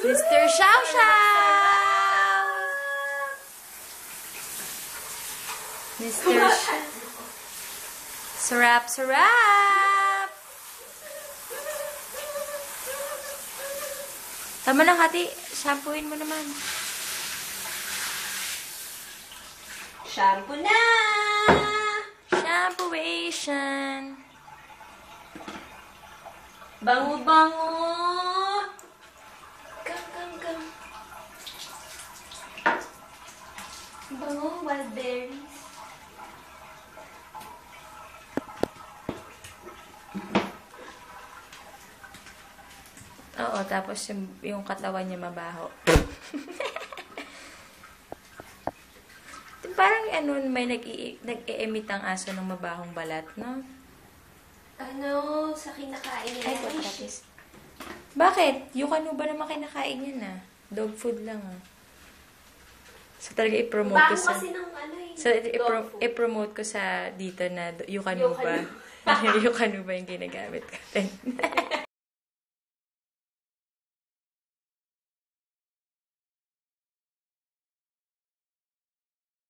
Mr. Xiao Xiao! Mr. Xiao. Sarap, sarap! Tama lang, Kati. Shampooin mo naman. Shampoo na! Shampooation. Bango-bango! Gam. Bango, wild berries. Oo, tapos yung katawan niya mabaho. Parang ano, may nag-i-emit ang aso ng mabahong balat, no? Ano, sa kinakain niya. Ay, kwatratis. Bakit? Yung ano ba naman kinakain niya na? Dog food lang, ah. So, talaga i-promote ko sa... kasi ng ano eh. So, i-promote ko sa dito na Yukanuba. Yukanuba yung ginagamit ko.